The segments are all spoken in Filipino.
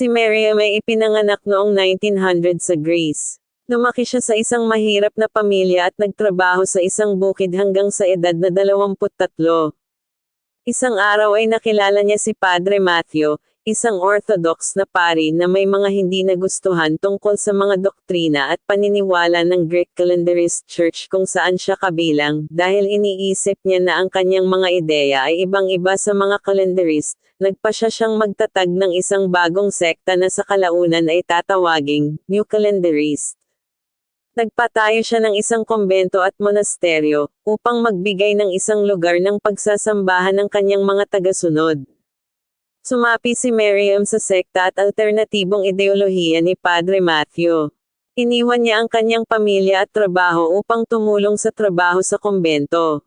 Si Miriam ay ipinanganak noong 1900 sa Greece. Lumaki siya sa isang mahirap na pamilya at nagtrabaho sa isang bukid hanggang sa edad na 23. Isang araw ay nakilala niya si Padre Matthew, isang Orthodox na pari na may mga hindi nagustuhan tungkol sa mga doktrina at paniniwala ng Greek Calendarist Church kung saan siya kabilang, dahil iniisip niya na ang kanyang mga ideya ay ibang-iba sa mga Calendarist. Nagpasya siyang magtatag ng isang bagong sekta na sa kalaunan ay tatawaging New Calendarist. Nagpatayo siya ng isang kombento at monasteryo, upang magbigay ng isang lugar ng pagsasambahan ng kanyang mga tagasunod. Sumapi si Miriam sa sekta at alternatibong ideolohiya ni Padre Matthew. Iniwan niya ang kanyang pamilya at trabaho upang tumulong sa trabaho sa kombento.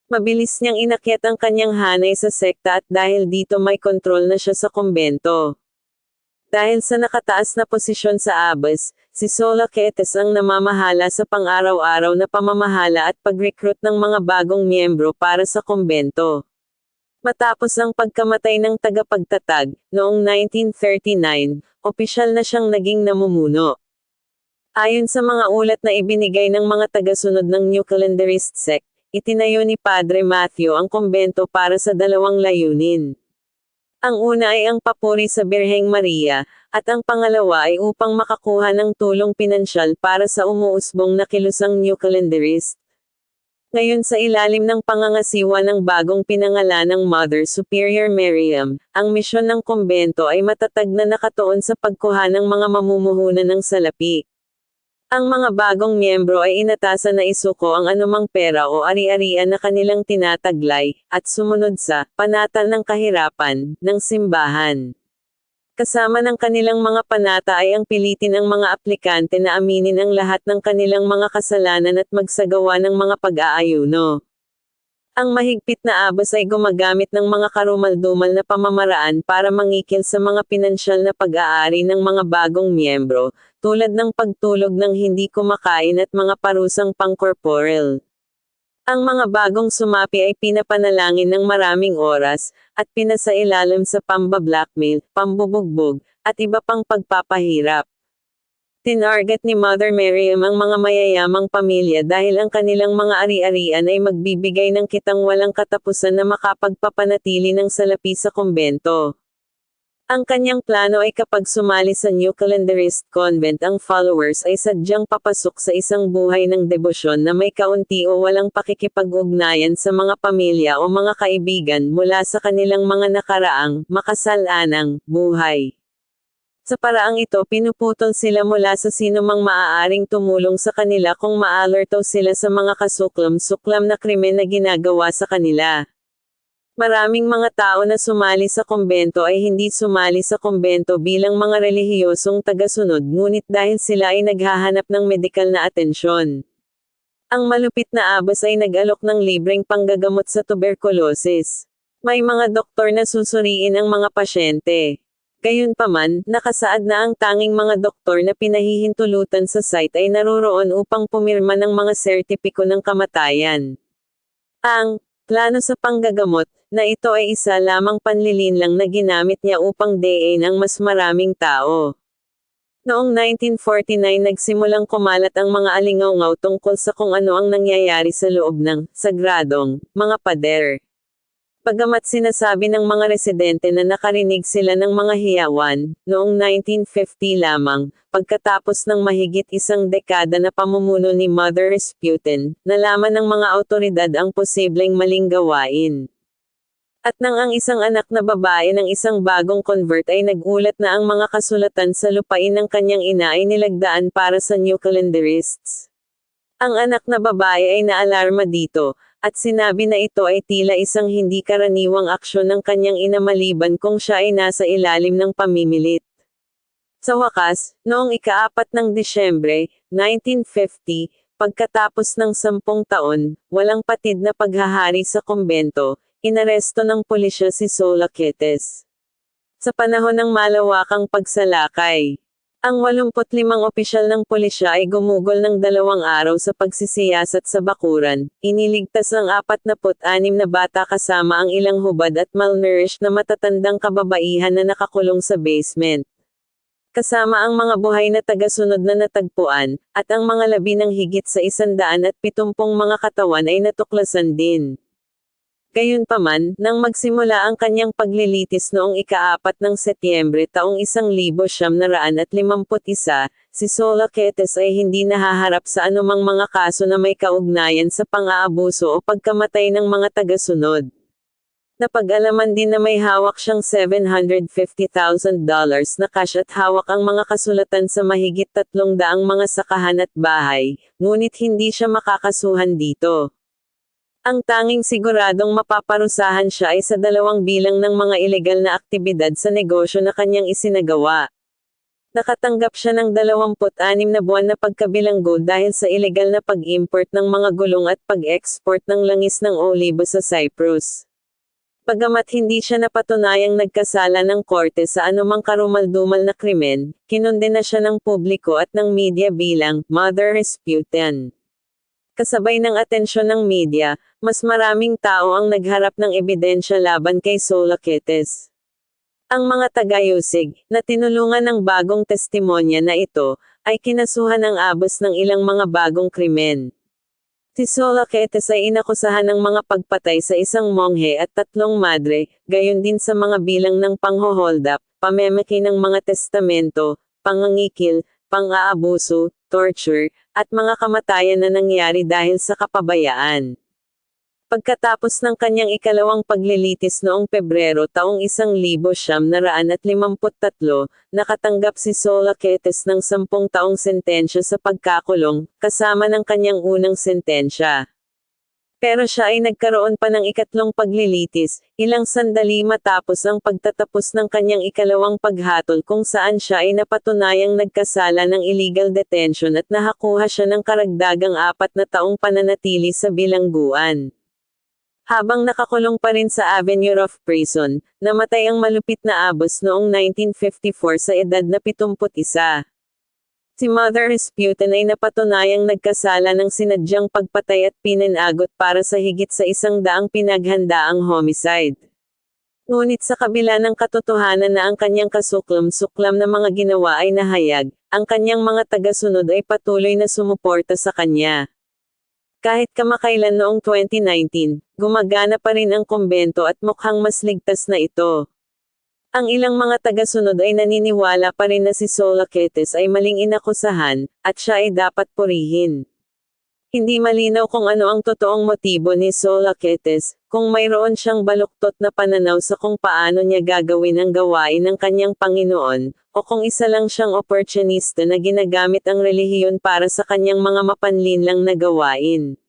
Mabilis niyang inakyat ang kanyang hanay sa sekta at dahil dito may kontrol na siya sa kombento. Dahil sa nakataas na posisyon sa Abbas, si Soulaketes ang namamahala sa pang-araw-araw na pamamahala at pag-recruit ng mga bagong miyembro para sa kombento. Matapos ang pagkamatay ng tagapagtatag, noong 1939, opisyal na siyang naging namumuno. Ayon sa mga ulat na ibinigay ng mga tagasunod ng New Calendarist sect, itinayo ni Padre Matthew ang kombento para sa dalawang layunin. Ang una ay ang papuri sa Birheng Maria, at ang pangalawa ay upang makakuha ng tulong pinansyal para sa umuusbong na kilusang New Calendarist. Ngayon sa ilalim ng pangangasiwa ng bagong pinangalanang Mother Superior Miriam, ang misyon ng kombento ay matatag na nakatuon sa pagkuha ng mga mamumuhunan ng salapi. Ang mga bagong miyembro ay inatasan na isuko ang anumang pera o ari-arian na kanilang tinataglay, at sumunod sa panata ng kahirapan ng simbahan. Kasama ng kanilang mga panata ay ang pilitin ang mga aplikante na aminin ang lahat ng kanilang mga kasalanan at magsagawa ng mga pag-aayuno. Ang mahigpit na abas ay gumagamit ng mga karumal-dumal na pamamaraan para mangikil sa mga pinansyal na pag-aari ng mga bagong miyembro, tulad ng pagtulog ng hindi kumakain at mga parusang pang-corporeal. Ang mga bagong sumapi ay pinapanalangin ng maraming oras, at pinasailalim sa pamba-blackmail, pambubugbog, at iba pang pagpapahirap. Tinarget ni Mother Miriam ang mga mayayamang pamilya dahil ang kanilang mga ari-arian ay magbibigay ng kitang walang katapusan na makapagpapanatili ng salapi sa kombento. Ang kanyang plano ay kapag sumali sa New Calendarist Convent ang followers ay sadyang papasok sa isang buhay ng debosyon na may kaunti o walang pakikipag-ugnayan sa mga pamilya o mga kaibigan mula sa kanilang mga nakaraang, makasal-anang, buhay. Sa paraang ito pinuputol sila mula sa sinumang maaaring tumulong sa kanila kung maalerto sila sa mga kasuklam-suklam na krimen na ginagawa sa kanila. Maraming mga tao na sumali sa kombento ay hindi sumali sa kombento bilang mga relihiyosong tagasunod ngunit dahil sila ay naghahanap ng medikal na atensyon. Ang malupit na abas ay nag-alok ng libreng panggagamot sa tuberculosis. May mga doktor na susuriin ang mga pasyente. Gayunpaman, nakasaad na ang tanging mga doktor na pinahihintulutan sa site ay naroroon upang pumirma ng mga sertipiko ng kamatayan. Ang plano sa panggagamot na ito ay isa lamang panlilinlang na ginamit niya upang dein ang mas maraming tao. Noong 1949 nagsimulang kumalat ang mga alingaw-ngaw tungkol sa kung ano ang nangyayari sa loob ng sagradong mga pader. Bagamat sinasabi ng mga residente na nakarinig sila ng mga hiyawan, noong 1950 lamang, pagkatapos ng mahigit isang dekada na pamumuno ni Mother Rasputin, nalaman ng mga awtoridad ang posibleng maling gawain. At nang ang isang anak na babae ng isang bagong convert ay nagulat na ang mga kasulatan sa lupain ng kanyang ina ay nilagdaan para sa New Calendarists. Ang anak na babae ay naalarma dito, at sinabi na ito ay tila isang hindi karaniwang aksyon ng kanyang ina maliban kung siya ay nasa ilalim ng pamimilit. Sa wakas, noong ika-4 ng Disyembre, 1950, pagkatapos ng 10 taon, walang patid na paghahari sa kombento, inaresto ng pulisya si Soulaketes. Sa panahon ng malawakang pagsalakay, ang 85 opisyal ng pulisya ay gumugol ng 2 araw sa pagsisiyasat sa bakuran, iniligtas ang 46 na bata kasama ang ilang hubad at malnourished na matatandang kababaihan na nakakulong sa basement. kasama ang mga buhay na tagasunod na natagpuan, at ang mga labi ng higit sa 170 mga katawan ay natuklasan din. Gayunpaman, nang magsimula ang kanyang paglilitis noong ika-4 ng Setyembre taong 1951, si Soulaketes ay hindi nahaharap sa anumang mga kaso na may kaugnayan sa pang-aabuso o pagkamatay ng mga tagasunod. Napag-alaman din na may hawak siyang $750,000 na cash at hawak ang mga kasulatan sa mahigit 300 mga sakahan at bahay, ngunit hindi siya makakasuhan dito. Ang tanging siguradong mapaparusahan siya ay sa 2 bilang ng mga ilegal na aktibidad sa negosyo na kanyang isinagawa. Nakatanggap siya ng 26 na buwan na pagkabilanggo dahil sa ilegal na pag-import ng mga gulong at pag-export ng langis ng olibo sa Cyprus. Bagamat hindi siya napatunayang nagkasala ng korte sa anumang karumal-dumal na krimen, kinondena siya ng publiko at ng media bilang Mother Rasputin. Kasabay ng atensyon ng media, mas maraming tao ang nagharap ng ebidensya laban kay Soulaketes. Ang mga taga-Yusig, na tinulungan ng bagong testimonya na ito, ay kinasuhan ng abos ng ilang mga bagong krimen. Si Soulaketes ay inakusahan ng mga pagpatay sa isang monghe at 3 madre, gayon din sa mga bilang ng panghohold-up, pamemeki ng mga testamento, pangangikil, pang-aabuso, torture, at mga kamatayan na nangyari dahil sa kapabayaan. Pagkatapos ng kanyang ikalawang paglilitis noong Pebrero taong 1953, nakatanggap si Soulaketes ng 10 taong sentensya sa pagkakulong, kasama ng kanyang unang sentensya. Pero siya ay nagkaroon pa ng ikatlong paglilitis, ilang sandali matapos ang pagtatapos ng kanyang ikalawang paghatol kung saan siya ay napatunayang nagkasala ng illegal detention at nahakuha siya ng karagdagang 4 na taong pananatili sa bilangguan. Habang nakakulong pa rin sa Avenue of Prison, namatay ang malupit na abos noong 1954 sa edad na 71. Si Mother Rasputin ay napatunayang nagkasala ng sinadyang pagpatay at pinanagot para sa higit sa 100 pinaghandaang homicide. Ngunit sa kabila ng katotohanan na ang kanyang kasuklam-suklam na mga ginawa ay nahayag, ang kanyang mga tagasunod ay patuloy na sumuporta sa kanya. Kahit kamakailan noong 2019, gumagana pa rin ang kumbento at mukhang mas ligtas na ito. Ang ilang mga tagasunod ay naniniwala pa rin na si Soulaketes ay maling inakusahan, at siya ay dapat purihin. Hindi malinaw kung ano ang totoong motibo ni Soulaketes, kung mayroon siyang baluktot na pananaw sa kung paano niya gagawin ang gawain ng kanyang Panginoon, o kung isa lang siyang oportunista na ginagamit ang relihiyon para sa kanyang mga mapanlinlang na gawain.